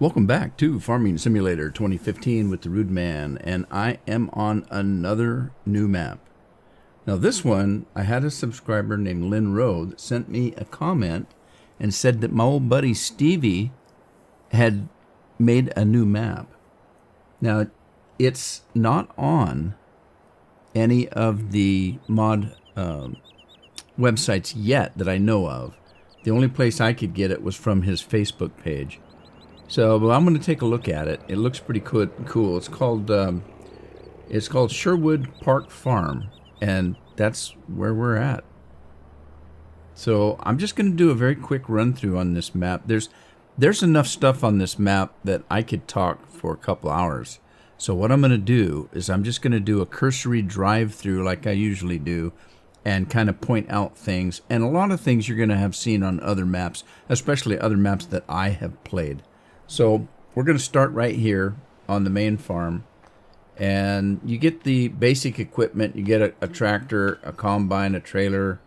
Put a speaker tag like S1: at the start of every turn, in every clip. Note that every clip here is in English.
S1: Welcome back to Farming Simulator 2015 with the Rude Man, and I am on another new map. Now this one, I had a subscriber named Lynn Rowe that sent me a comment and said that my old buddy Stevie had made a new map. Now, it's not on any of the mod websites yet that I know of. The only place I could get it was from his Facebook page. So well, I'm going to take a look at it. It looks pretty cool. It's called Sherwood Park Farm, and that's where we're at. So I'm just going to do a very quick run through on this map. There's enough stuff on this map that I could talk for a couple hours. So what I'm going to do is I'm just going to do a cursory drive through like I usually do, and kind of point out things. And a lot of things you're going to have seen on other maps, especially other maps that I have played. So we're going to start right here on the main farm, and you get the basic equipment. You get a tractor, a combine, a trailer,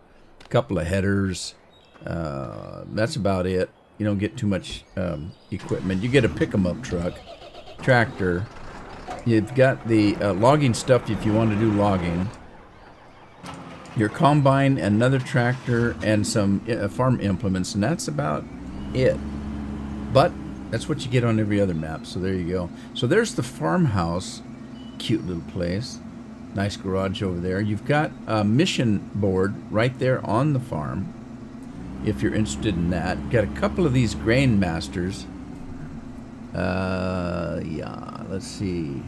S1: a couple of headers. That's about it. You don't get too much equipment. You get a pick-em-up truck, tractor. You've got the logging stuff if you want to do logging. Your combine, another tractor, and some farm implements, and that's about it. But that's what you get on every other map, so there you go. So there's the farmhouse. Cute little place. Nice garage over there. You've got a mission board right there on the farm, if you're interested in that. Got a couple of these grain masters. Yeah, let's see.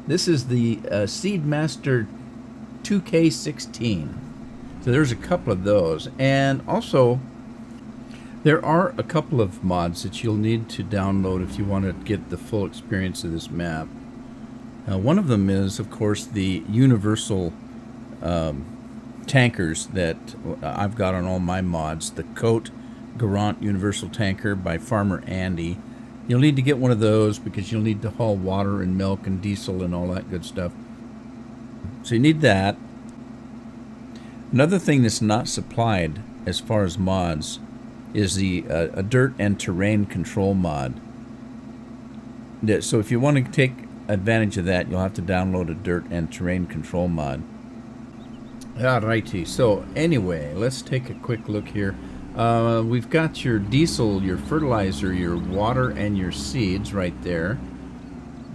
S1: This is the Seed Master 2K16. So there's a couple of those. And also, there are a couple of mods that you'll need to download if you want to get the full experience of this map. One of them is, of course, the universal tankers that I've got on all my mods. The Coat Garant Universal Tanker by Farmer Andy. You'll need to get one of those because you'll need to haul water and milk and diesel and all that good stuff. So you need that. Another thing that's not supplied as far as mods is the a dirt and terrain control mod. So if you want to take advantage of that, you'll have to download a dirt and terrain control mod. Alrighty, so anyway, let's take a quick look here. We've got your diesel, your fertilizer, your water, and your seeds right there.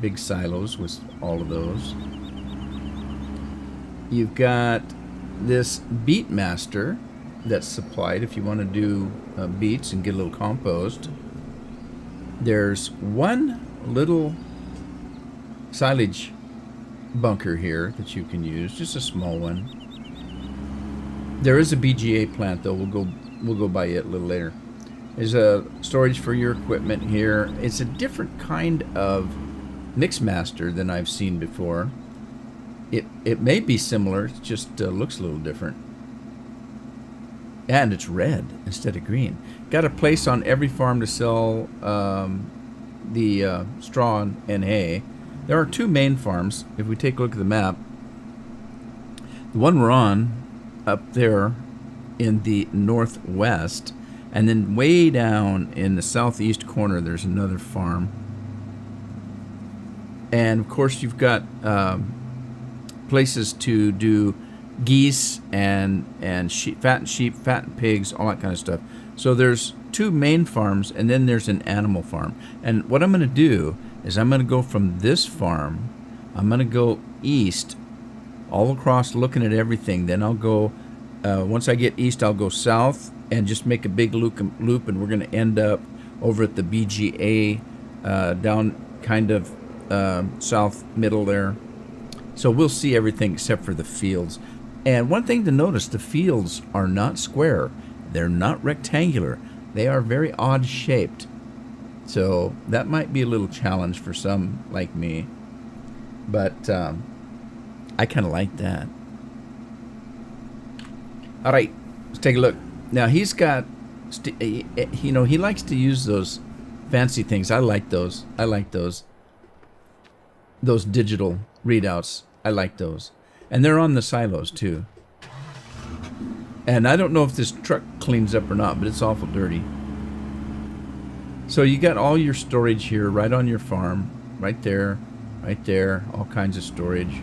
S1: Big silos with all of those. You've got this beet master that's supplied if you want to do beets and get a little compost. There's one little silage bunker here that you can use, just a small one. There is a BGA plant though. We'll go by it a little later. There's a storage for your equipment here. It's a different kind of mixmaster than I've seen before. It may be similar, it just looks a little different. And it's red instead of green. Got a place on every farm to sell the straw and hay. There are two main farms. If we take a look at the map, the one we're on up there in the northwest, and then way down in the southeast corner there's another farm. And of course you've got places to do geese and sheep, fattened pigs, all that kind of stuff. So there's two main farms, and then there's an animal farm. And what I'm going to do is I'm going to go from this farm, I'm going to go east all across looking at everything. Then I'll go, once I get east, I'll go south and just make a big loop, and we're going to end up over at the BGA down kind of south middle there. So we'll see everything except for the fields. And one thing to notice, the fields are not square. They're not rectangular. They are very odd shaped. So that might be a little challenge for some like me. But I kind of like that. All right, let's take a look. Now he's got, he likes to use those fancy things. I like those. I like those. Those digital readouts. I like those. And they're on the silos too. And I don't know if this truck cleans up or not, but it's awful dirty. So you got all your storage here right on your farm, right there, all kinds of storage.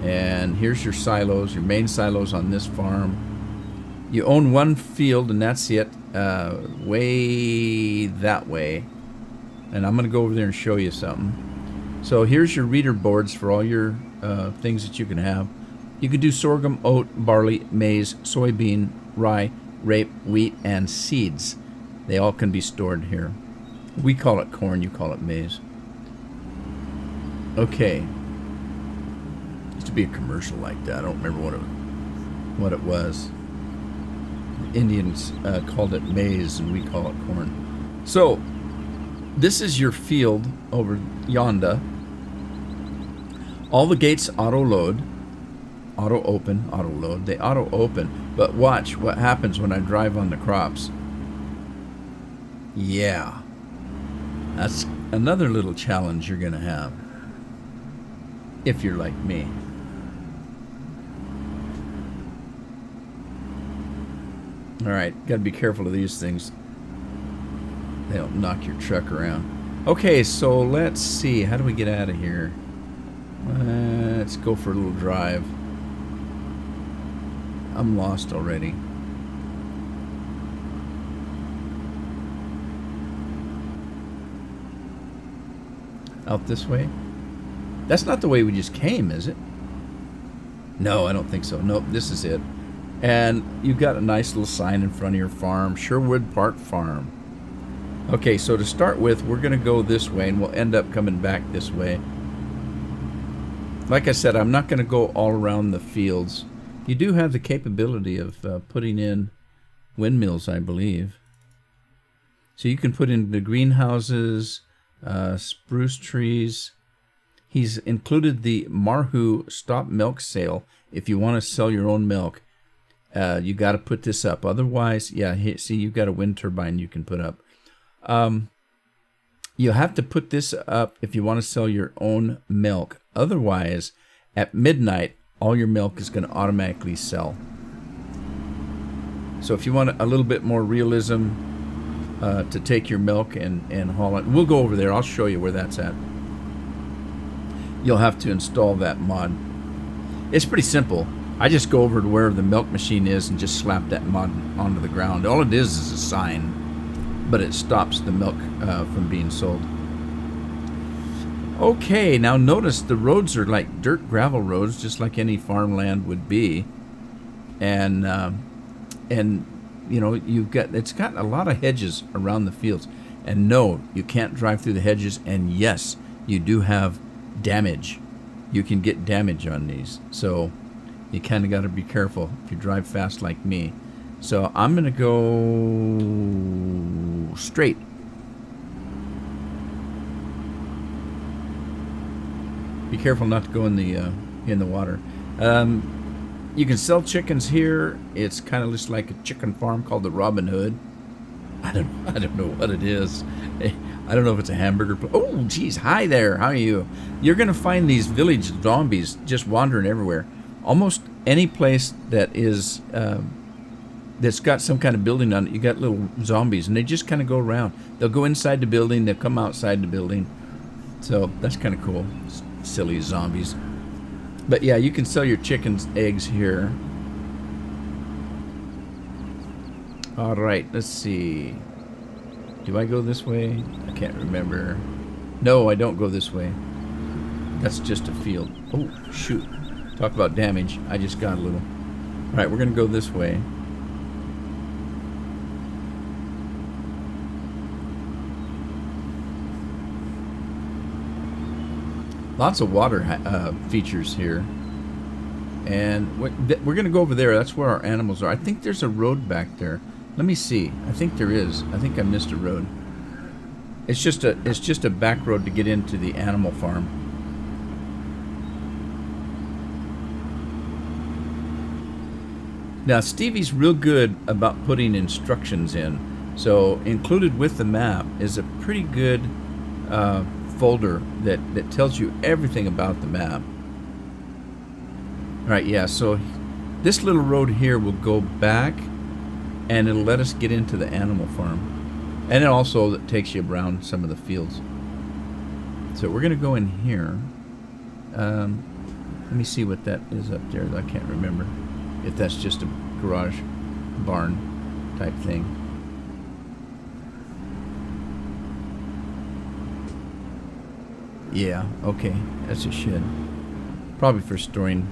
S1: And here's your silos, your main silos on this farm. You own one field and that's it, way that way. And I'm going to go over there and show you something. So here's your reader boards for all your things that you can have. You could do sorghum, oat, barley, maize, soybean, rye, rape, wheat, and seeds. They all can be stored here. We call it corn, you call it maize. Okay. Used to be a commercial like that. I don't remember what it was. The Indians called it maize and we call it corn. So this is your field over yonder. All the gates auto load, auto open, auto load. They auto open, but watch what happens when I drive on the crops. Yeah, that's another little challenge you're gonna have if you're like me. All right, got to be careful of these things. They don't knock your truck around. Okay, so let's see. How do we get out of here? Let's go for a little drive. I'm lost already. Out this way? That's not the way we just came, is it? No, I don't think so. Nope, this is it. And you've got a nice little sign in front of your farm, Sherwood Park Farm. Okay, so to start with, we're going to go this way, and we'll end up coming back this way. Like I said, I'm not going to go all around the fields. You do have the capability of putting in windmills, I believe. So you can put in the greenhouses, spruce trees. He's included the Marhu stop milk sale. If you want to sell your own milk, you got to put this up. Otherwise, yeah, see, you've got a wind turbine you can put up. You have to put this up if you want to sell your own milk. Otherwise, at midnight, all your milk is going to automatically sell. So if you want a little bit more realism to take your milk and haul it, we'll go over there. I'll show you where that's at. You'll have to install that mod. It's pretty simple. I just go over to where the milk machine is and just slap that mod onto the ground. All it is a sign, but it stops the milk from being sold. Okay, now notice the roads are like dirt gravel roads, just like any farmland would be, and you know it's got a lot of hedges around the fields. And no, you can't drive through the hedges. And yes, you do have damage. You can get damage on these, so you kind of got to be careful if you drive fast like me. So I'm gonna go straight. Be careful not to go in the water. You can sell chickens here. It's kind of just like a chicken farm called the Robin Hood. I don't know what it is. I don't know if it's a hamburger place. Oh, geez, hi there. How are you? You're gonna find these village zombies just wandering everywhere. Almost any place that is that's got some kind of building on it, you got little zombies, and they just kind of go around. They'll go inside the building. They'll come outside the building. So that's kind of cool. Silly zombies. But yeah, you can sell your chickens' eggs here. All right, let's see. Do I go this way? I can't remember. No, I don't go this way. That's just a field. Oh, shoot. Talk about damage. I just got a little. All right, we're going to go this way. Lots of water features here. And we're going to go over there. That's where our animals are. I think there's a road back there. Let me see. I think there is. I think I missed a road. It's just a back road to get into the animal farm. Now, Stevie's real good about putting instructions in. So included with the map is a pretty good folder that tells you everything about the map. All right, yeah, so this little road here will go back, and it'll let us get into the animal farm. And it also takes you around some of the fields. So we're going to go in here. Let me see what that is up there. I can't remember if that's just a garage barn type thing. Yeah, okay. That's a shed. Probably for storing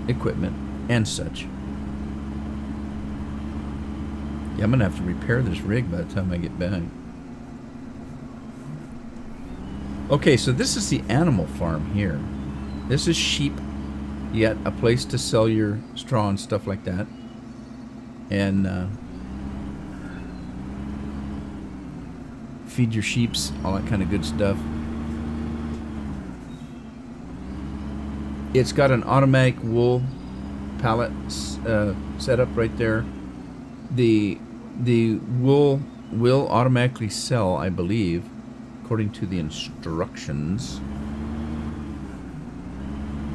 S1: equipment and such. Yeah, I'm going to have to repair this rig by the time I get back. Okay, so this is the animal farm here. This is sheep. You got a place to sell your straw and stuff like that. And feed your sheeps, all that kind of good stuff. It's got an automatic wool pallet set up right there. The wool will automatically sell, I believe, according to the instructions,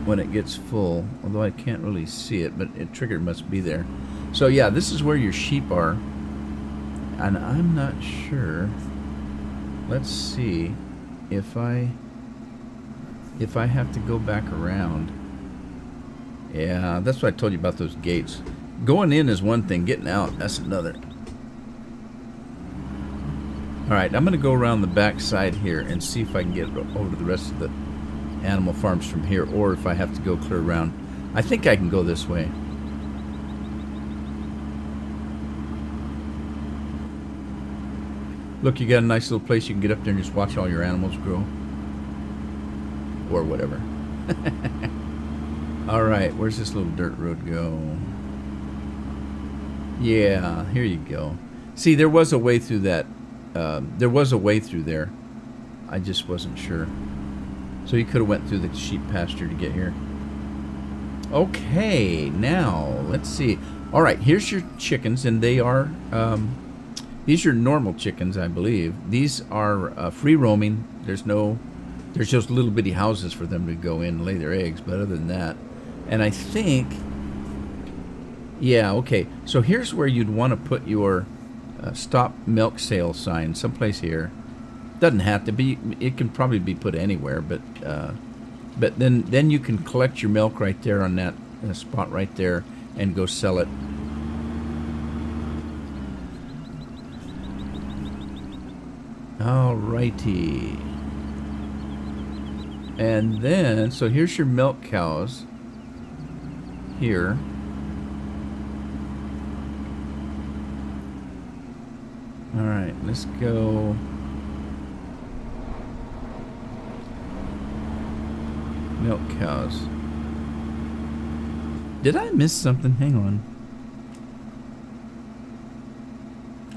S1: when it gets full, although I can't really see it, but it triggered must be there. So yeah, this is where your sheep are, and I'm not sure. Let's see if I have to go back around. Yeah, that's what I told you about those gates. Going in is one thing, getting out, that's another. Alright, I'm going to go around the back side here and see if I can get over to the rest of the animal farms from here, or if I have to go clear around. I think I can go this way. Look, you got a nice little place you can get up there and just watch all your animals grow. Or whatever. Alright, where's this little dirt road go? Yeah, here you go. See, there was a way through that. There was a way through there. I just wasn't sure. So you could have went through the sheep pasture to get here. Okay, now, let's see. Alright, here's your chickens, and they are... these are normal chickens, I believe. These are free roaming. There's just little bitty houses for them to go in and lay their eggs, but other than that. And I think... Yeah, okay. So here's where you'd want to put your stop milk sale sign, someplace here. Doesn't have to be. It can probably be put anywhere, but then you can collect your milk right there on that spot right there and go sell it. Alrighty. And then, so here's your milk cows here. Alright, let's go. Milk cows. Did I miss something? Hang on.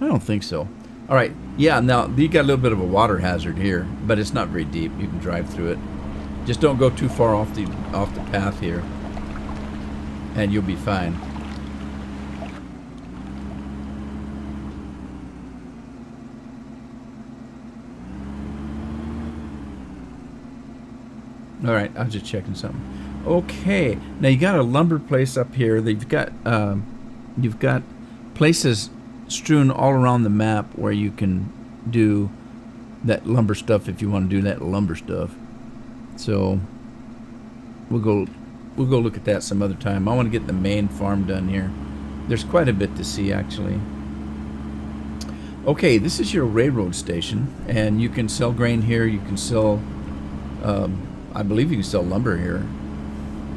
S1: I don't think so. Alright, yeah, now you got a little bit of a water hazard here, but it's not very deep. You can drive through it. Just don't go too far off the path here, and you'll be fine. Alright, I was just checking something. Okay, now you got a lumber place up here. You've got places strewn all around the map where you can do that lumber stuff if you want to do that lumber stuff. So we'll go look at that some other time. I want to get the main farm done here. There's quite a bit to see, actually. Okay, this is your railroad station, and you can sell grain here. You can sell, I believe you can sell lumber here,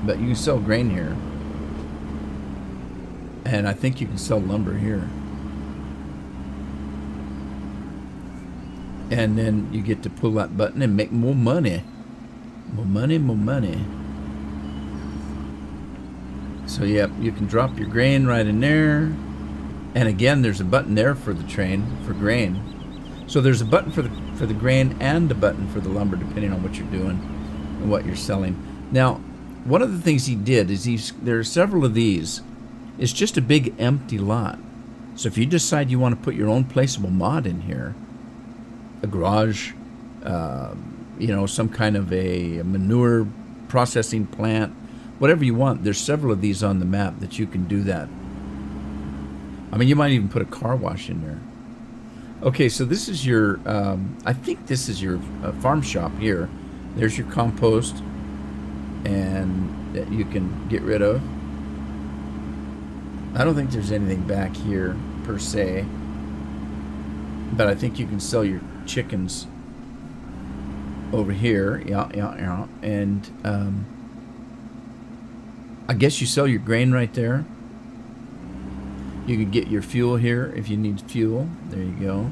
S1: but you can sell grain here, and I think you can sell lumber here. And then you get to pull that button and make more money. More money, more money. So yeah, you can drop your grain right in there. And again, there's a button there for the train, for grain. So there's a button for the grain and a button for the lumber, depending on what you're doing and what you're selling. Now, one of the things he did is there are several of these. It's just a big empty lot. So if you decide you want to put your own placeable mod in here, a garage, some kind of a manure processing plant, whatever you want. There's several of these on the map that you can do that. I mean, you might even put a car wash in there. Okay, so this is your, I think this is your farm shop here. There's your compost, and that you can get rid of. I don't think there's anything back here per se, but I think you can sell your chickens over here. Yeah. And I guess you sell your grain right there. You can get your fuel here if you need fuel. There you go.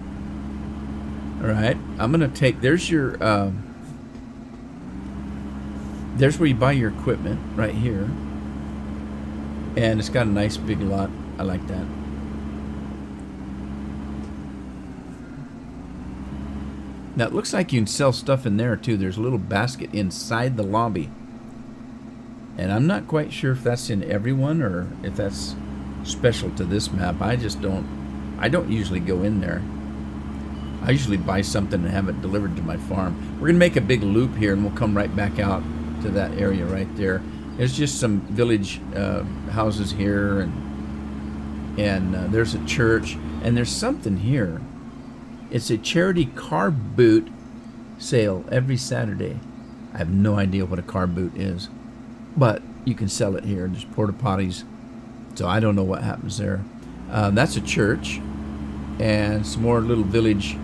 S1: All right, I'm gonna take. There's your. There's where you buy your equipment right here, and it's got a nice big lot. I like that. Now it looks like you can sell stuff in there too. There's a little basket inside the lobby, and I'm not quite sure if that's in everyone or if that's special to this map. I don't usually go in there. I usually buy something and have it delivered to my farm. We're gonna make a big loop here, and we'll come right back out to that area right there. There's just some village houses here, and there's a church, and there's something here. It's a charity car boot sale every Saturday. I have no idea what a car boot is, but you can sell it here. There's porta potties, so I don't know what happens there. That's a church, and some more little village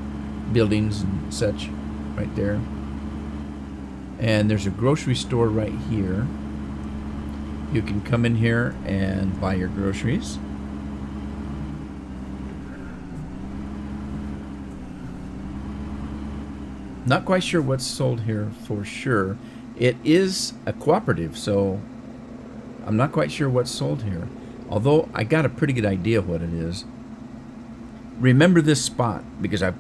S1: buildings and such right there. And there's a grocery store right here. You can come in here and buy your groceries. Not quite sure what's sold here for sure. It is a cooperative, so I'm not quite sure what's sold here. Although I got a pretty good idea what it is. Remember this spot because I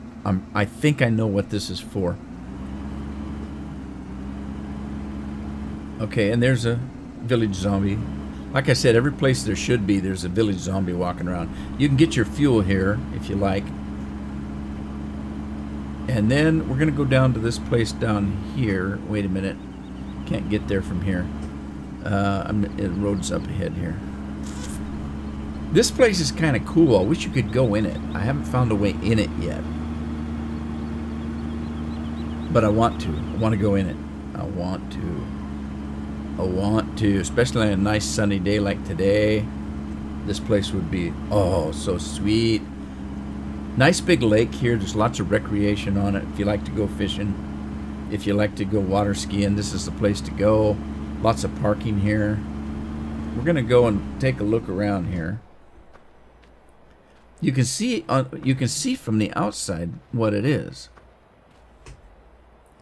S1: think I know what this is for. Okay, and there's a village zombie. Like I said, every place there should be, there's a village zombie walking around. You can get your fuel here if you like. And then we're going to go down to this place down here. Wait a minute. Can't get there from here. The road's up ahead here. This place is kind of cool. I wish you could go in it. I haven't found a way in it yet. But I want to. I want to go in it. I want to, especially on a nice sunny day like today. This place would be, oh, so sweet. Nice big lake here. There's lots of recreation on it. If you like to go fishing, if you like to go water skiing, this is the place to go. Lots of parking here. We're gonna go and take a look around here. You can see from the outside what it is.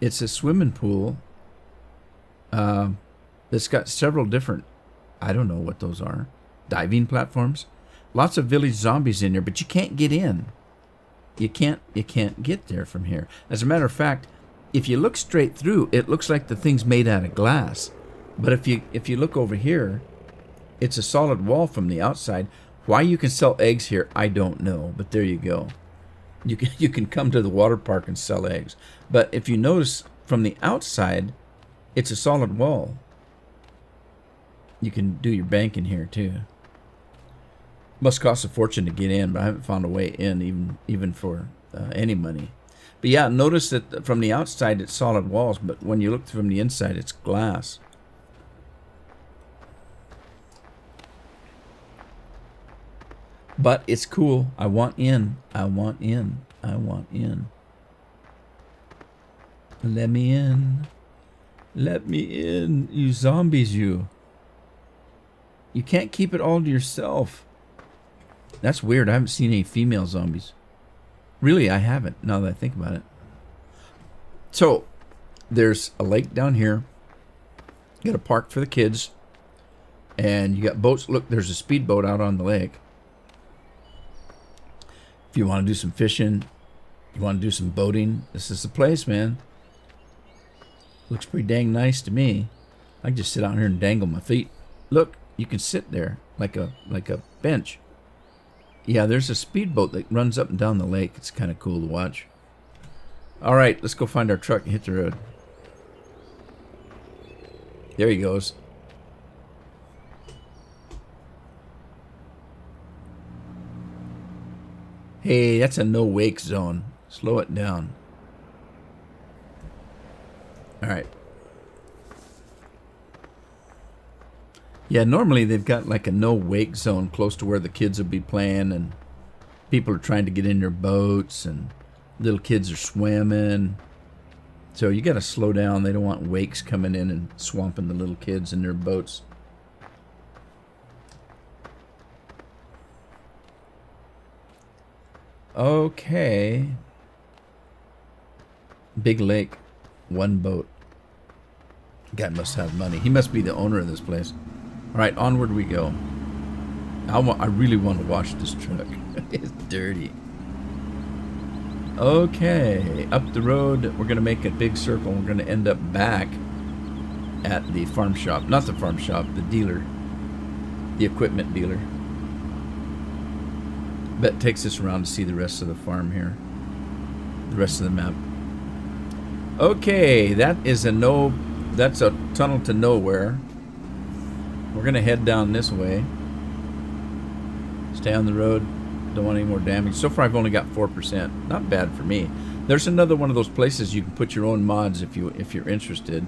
S1: It's a swimming pool. It's got several different, I don't know what those are, diving platforms. Lots of village zombies in there, but you can't get in. You can't get there from here. As a matter of fact, if you look straight through, it looks like the thing's made out of glass. But if you look over here, it's a solid wall from the outside. Why you can sell eggs here, I don't know. But there you go. You can come to the water park and sell eggs. But if you notice from the outside, it's a solid wall. You can do your banking here too. Must cost a fortune to get in, but I haven't found a way in even for any money. But yeah, notice that from the outside it's solid walls, but when you look from the inside it's glass. But it's cool. I want in. I want in. I want in. Let me in. Let me in. You zombies, you. You can't keep it all to yourself. That's weird. I haven't seen any female zombies. Really, I haven't, now that I think about it. So, there's a lake down here. You got a park for the kids. And you got boats. Look, there's a speedboat out on the lake. If you want to do some fishing, you want to do some boating, this is the place, man. Looks pretty dang nice to me. I can just sit out here and dangle my feet. Look, you can sit there like a bench. Yeah, there's a speedboat that runs up and down the lake. It's kind of cool to watch. All right, let's go find our truck and hit the road. There he goes. Hey, that's a no wake zone. Slow it down. All right. Yeah, normally they've got like a no wake zone close to where the kids will be playing, and people are trying to get in their boats, and little kids are swimming. So you got to slow down. They don't want wakes coming in and swamping the little kids in their boats. Okay. Big lake, one boat. Guy must have money. He must be the owner of this place. All right, onward we go. I really want to wash this truck. It's dirty. Okay, up the road, we're going to make a big circle. We're going to end up back at the farm shop. Not the farm shop, the dealer. The equipment dealer. Bet takes us around to see the rest of the farm here. The rest of the map. Okay, that's a tunnel to nowhere. We're going to head down this way. Stay on the road. Don't want any more damage. So far I've only got 4%. Not bad for me. There's another one of those places you can put your own mods if you're interested.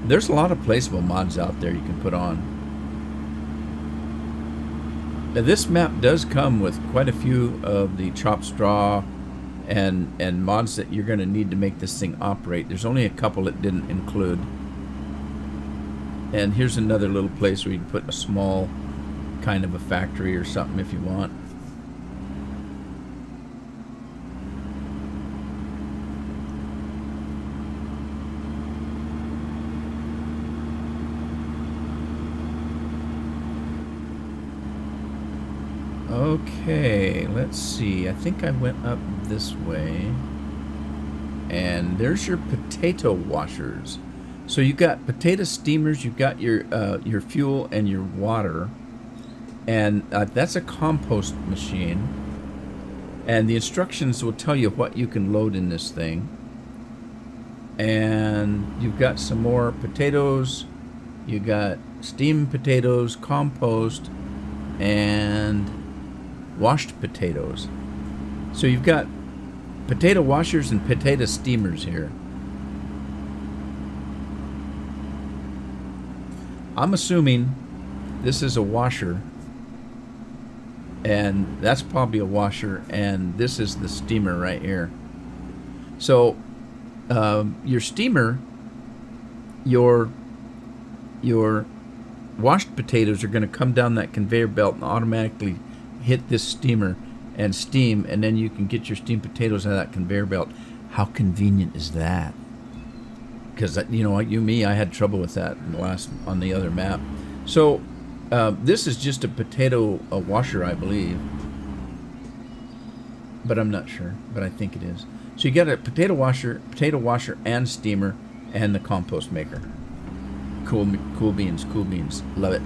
S1: There's a lot of placeable mods out there you can put on. Now, this map does come with quite a few of the chopped straw and mods that you're going to need to make this thing operate. There's only a couple it didn't include. And here's another little place where you can put a small kind of a factory or something if you want. Okay, let's see. I think I went up this way. And there's your potato washers. So you got potato steamers, you've got your fuel and your water. And that's a compost machine. And the instructions will tell you what you can load in this thing. And you've got some more potatoes. You got steamed potatoes, compost, and washed potatoes. So you've got potato washers and potato steamers here. I'm assuming this is a washer, and that's probably a washer, and this is the steamer right here. So your steamer, your washed potatoes are going to come down that conveyor belt and automatically hit this steamer and steam, and then you can get your steamed potatoes out of that conveyor belt. How convenient is that? Because, you know, like me, I had trouble with that on the other map. So this is just a potato washer, I believe, but I'm not sure, but I think it is. So you got a potato washer and steamer, and the compost maker. Cool beans, love it.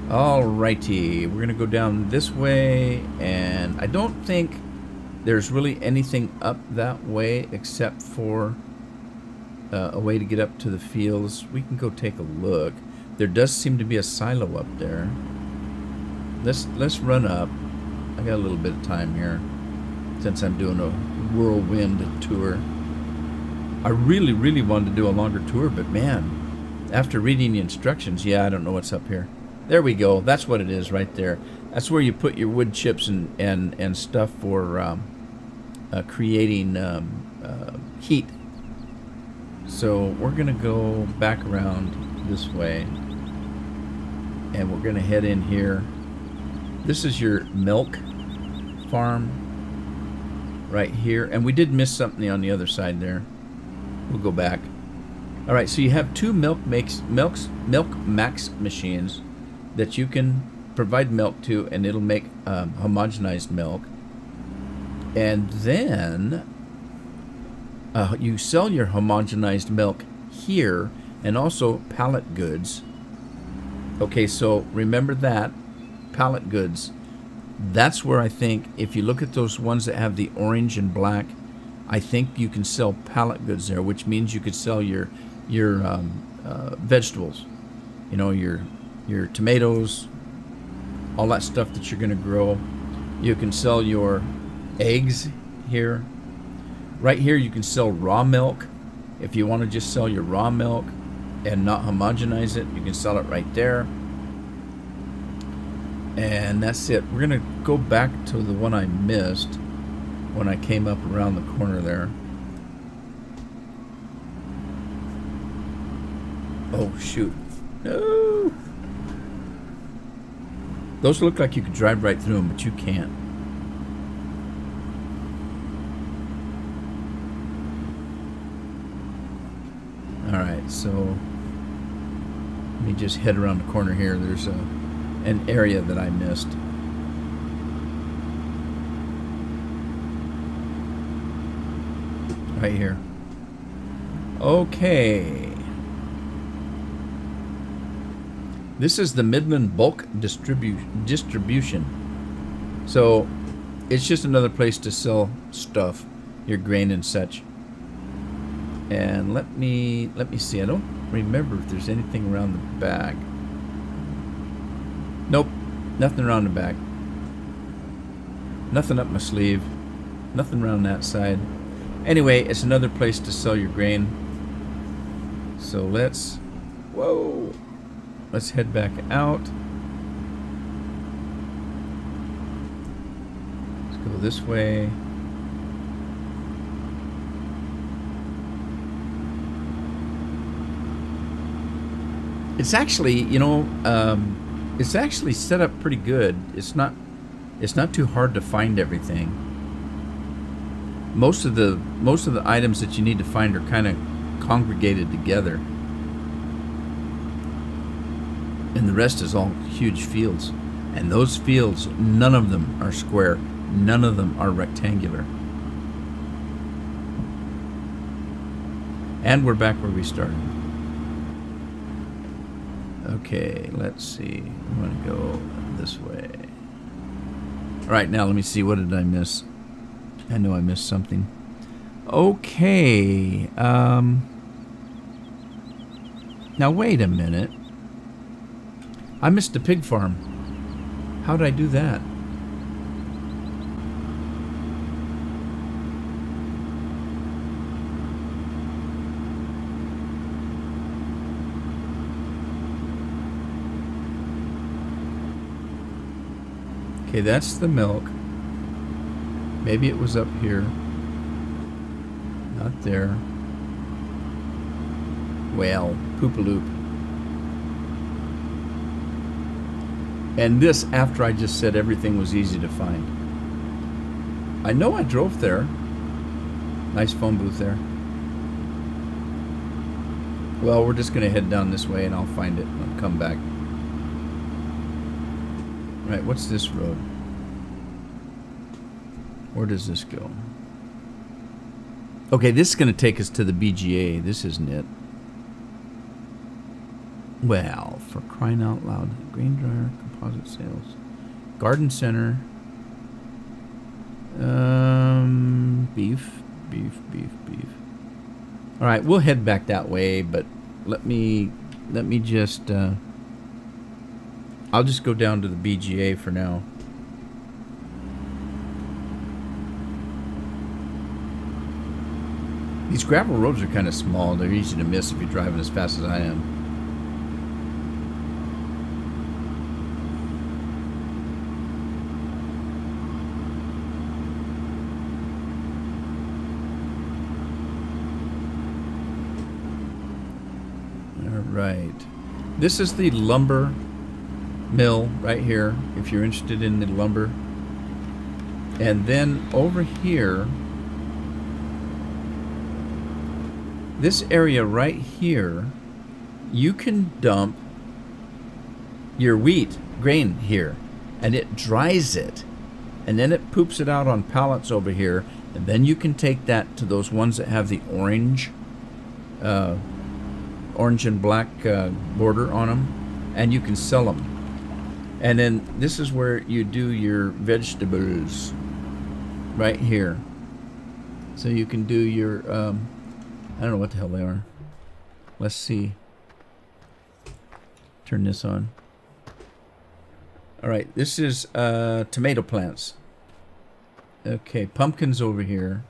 S1: Alrighty, we're gonna go down this way, and I don't think there's really anything up that way except for a way to get up to the fields. We can go take a look. There does seem to be a silo up there. Let's run up. I got a little bit of time here since I'm doing a whirlwind tour. I really wanted to do a longer tour, but man, after reading the instructions, yeah, I don't know what's up here. There we go. That's what it is right there. That's where you put your wood chips and stuff for creating heat. So we're going to go back around this way, and we're going to head in here. This is your milk farm right here, and we did miss something on the other side there. We'll go back. All right, so you have two milk max machines that you can provide milk to, and it'll make homogenized milk. And then you sell your homogenized milk here, and also pallet goods. Okay, so remember that, pallet goods. That's where I think, if you look at those ones that have the orange and black, I think you can sell pallet goods there, which means you could sell your vegetables. You know, your your tomatoes, all that stuff that you're going to grow. You can sell your eggs here. Right here you can sell raw milk. If you want to just sell your raw milk and not homogenize it, you can sell it right there. And that's it. We're going to go back to the one I missed when I came up around the corner there. Oh, shoot. No! Those look like you could drive right through them, but you can't. Alright, so let me just head around the corner here. There's an area that I missed. Right here. Okay. This is the Midland Bulk Distribution. So it's just another place to sell stuff, your grain and such. And let me see. I don't remember if there's anything around the back. Nope, nothing around the back. Nothing up my sleeve. Nothing around that side. Anyway, it's another place to sell your grain. So let's head back out. Let's go this way. It's actually, you know, it's actually set up pretty good. It's not too hard to find everything. Most of the items that you need to find are kind of congregated together, and the rest is all huge fields. And those fields, none of them are square, none of them are rectangular. And we're back where we started. Okay, let's see. I'm going to go this way. All right, now let me see. What did I miss? I know I missed something. Okay. Now, wait a minute. I missed the pig farm. How did I do that? Okay, that's the milk. Maybe it was up here. Not there. Well, poop-a-loop. And this after I just said everything was easy to find. I know I drove there. Nice phone booth there. Well, we're just going to head down this way and I'll find it and I'll come back. Right, what's this road? Where does this go? Okay, this is going to take us to the BGA. This isn't it. Well, for crying out loud. Grain dryer, composite sales. Garden center. Beef. All right, we'll head back that way, but let me just... I'll just go down to the BGA for now. These gravel roads are kind of small. They're easy to miss if you're driving as fast as I am. All right. This is the lumber mill right here, if you're interested in the lumber. And then over here, this area right here, you can dump your wheat grain here, and it dries it, and then it poops it out on pallets over here, and then you can take that to those ones that have the orange and black border on them, and you can sell them. And then this is where you do your vegetables, right here. So you can do your, I don't know what the hell they are. Let's see. Turn this on. All right, this is tomato plants. Okay, pumpkins over here.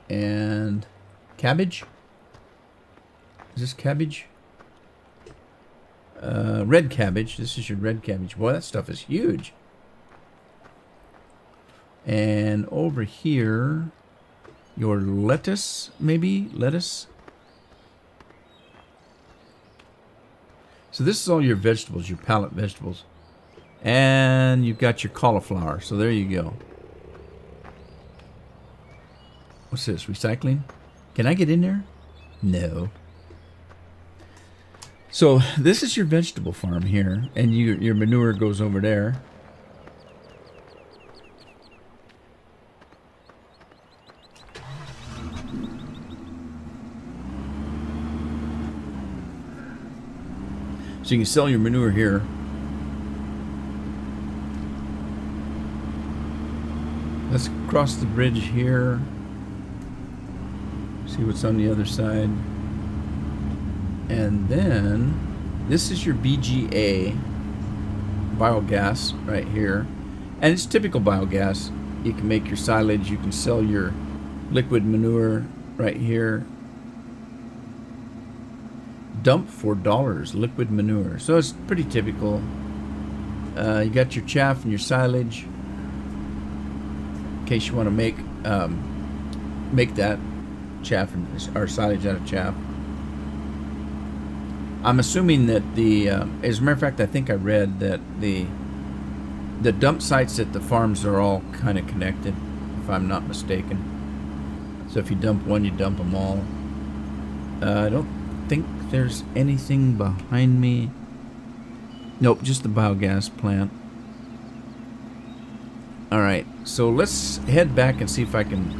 S1: And cabbage? Is this cabbage? Red cabbage. This is your red cabbage. Boy, that stuff is huge. And over here, your lettuce, maybe? Lettuce? So this is all your vegetables, your pallet vegetables. And you've got your cauliflower. So there you go. What's this? Recycling? Can I get in there? No. So this is your vegetable farm here, and your manure goes over there. So you can sell your manure here. Let's cross the bridge here. See what's on the other side. And then this is your BGA biogas right here. And it's typical biogas. You can make your silage, you can sell your liquid manure right here. Dump $4, liquid manure. So it's pretty typical. You got your chaff and your silage. In case you want to make that chaff or silage out of chaff. I'm assuming that as a matter of fact, I think I read that the dump sites at the farms are all kind of connected, if I'm not mistaken. So if you dump one, you dump them all. I don't think there's anything behind me. Nope, just the biogas plant. All right, so let's head back and see if I can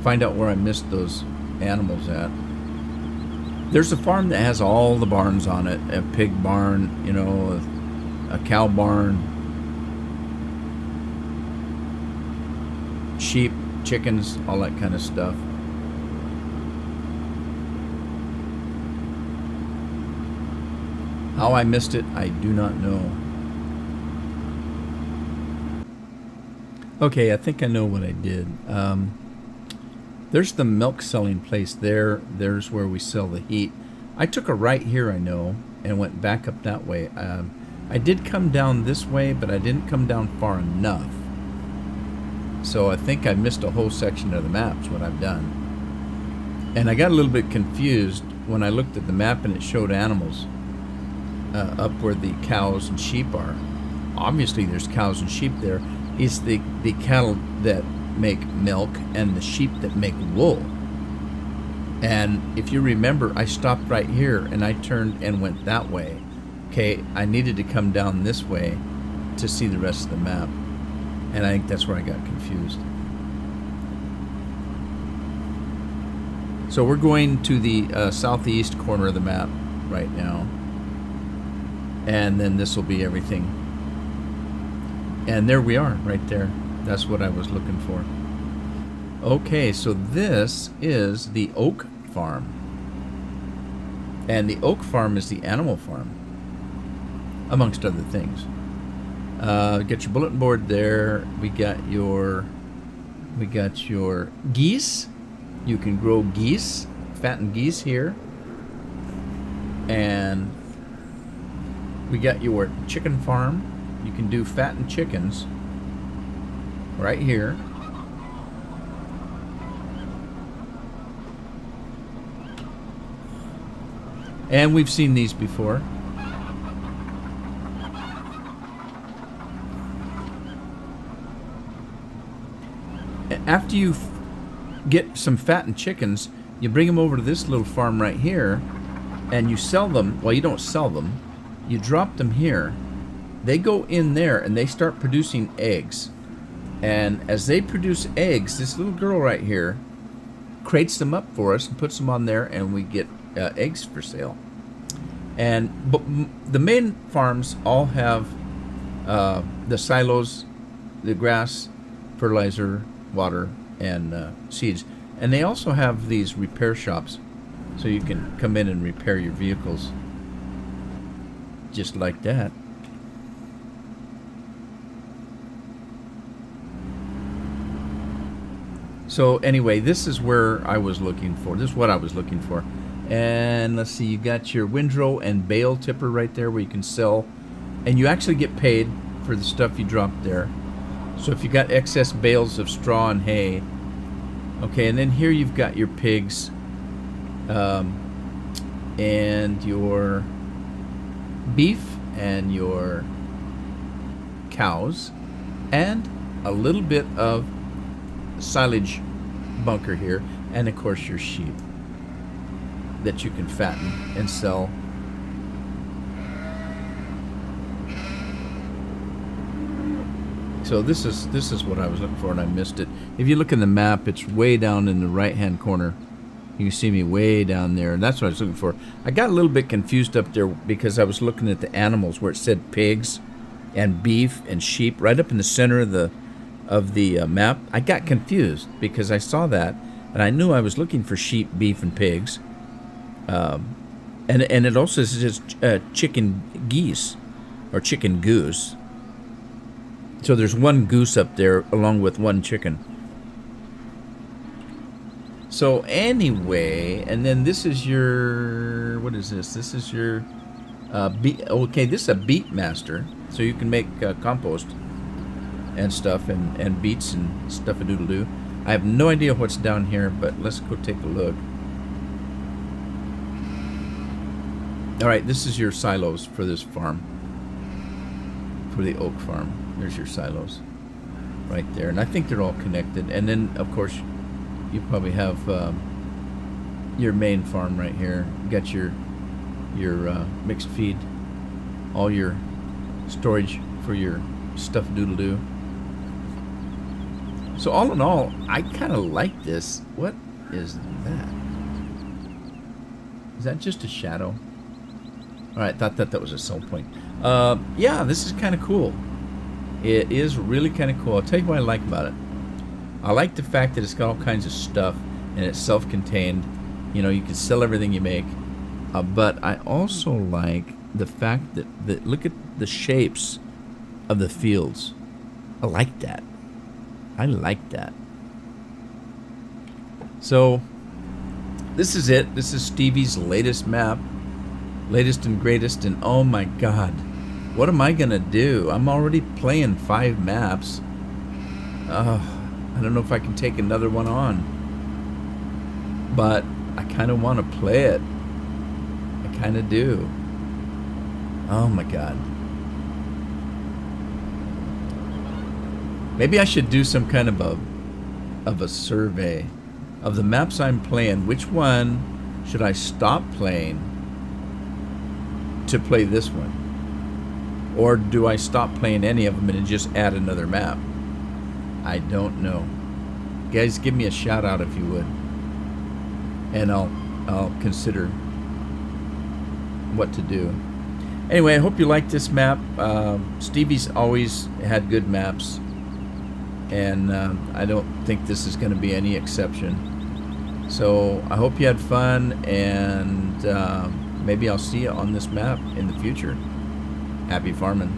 S1: find out where I missed those animals at. There's a farm that has all the barns on it. A pig barn, you know, a cow barn, sheep, chickens, all that kind of stuff. How I missed it, I do not know. Okay, I think I know what I did. There's the milk selling place there. There's where we sell the heat. I took a right here, I know, and went back up that way. I did come down this way, but I didn't come down far enough. So I think I missed a whole section of the map, is what I've done. And I got a little bit confused when I looked at the map and it showed animals up where the cows and sheep are. Obviously there's cows and sheep there. It's the cattle that make milk and the sheep that make wool. And if you remember, I stopped right here and I turned and went that way. Okay, I needed to come down this way to see the rest of the map. And I think that's where I got confused. So we're going to the southeast corner of the map right now. And then this will be everything. And there we are, right there. That's what I was looking for. Okay, so this is the oak farm. And the oak farm is the animal farm, amongst other things. Get your bulletin board there. We got your geese. You can grow geese, fattened geese here. And we got your chicken farm. You can do fattened chickens right here. And we've seen these before. After you get some fattened chickens, you bring them over to this little farm right here, and you sell them. Well, you don't sell them. You drop them here. They go in there and they start producing eggs. And as they produce eggs, this little girl right here crates them up for us and puts them on there, and we get eggs for sale. And but the main farms all have the silos, the grass, fertilizer, water, and seeds. And they also have these repair shops, so you can come in and repair your vehicles. just like that. So anyway, this is where I was looking for. This is what I was looking for. And let's see, you got your windrow and bale tipper right there where you can sell. And you actually get paid for the stuff you drop there. So if you got excess bales of straw and hay. Okay, and then here you've got your pigs. And your beef and your cows. And a little bit of silage bunker here, and of course your sheep that you can fatten and sell. So this is what I was looking for, and I missed it. If you look in the map, it's way down in the right hand corner. You can see me way down there, and that's what I was looking for. I got a little bit confused up there because I was looking at the animals where it said pigs and beef and sheep right up in the center of the map. I got confused because I saw that, and I knew I was looking for sheep, beef, and pigs. And it also says chicken geese or chicken goose. So there's one goose up there along with one chicken. So anyway, and then this is your, what is this? This is your okay, this is a beet master, so you can make compost and stuff, and beets and stuff a doodle doo. I have no idea what's down here, but let's go take a look. All right, this is your silos for this farm, for the oak farm. There's your silos right there, and I think they're all connected. And then, of course, you probably have your main farm right here. You got your mixed feed, all your storage for your stuff doodle doo. So all in all, I kind of like this. What is that? Is that just a shadow? All right, thought that was a sell point. Yeah, this is kind of cool. It is really kind of cool. I'll tell you what I like about it. I like the fact that it's got all kinds of stuff and it's self-contained. You know, you can sell everything you make. But I also like the fact that look at the shapes of the fields. I like that. I like that. So this is it. This is Stevie's latest map. Latest and greatest, and oh my god. What am I gonna do? I'm already playing 5 maps. I don't know if I can take another one on. But I kind of want to play it. I kind of do. Oh my god. Maybe I should do some kind of a survey of the maps I'm playing. Which one should I stop playing to play this one? Or do I stop playing any of them and just add another map? I don't know. Guys, give me a shout out if you would, and I'll consider what to do. Anyway, I hope you like this map. Stevie's always had good maps, and I don't think this is going to be any exception. So I hope you had fun, and maybe I'll see you on this map in the future. Happy farming.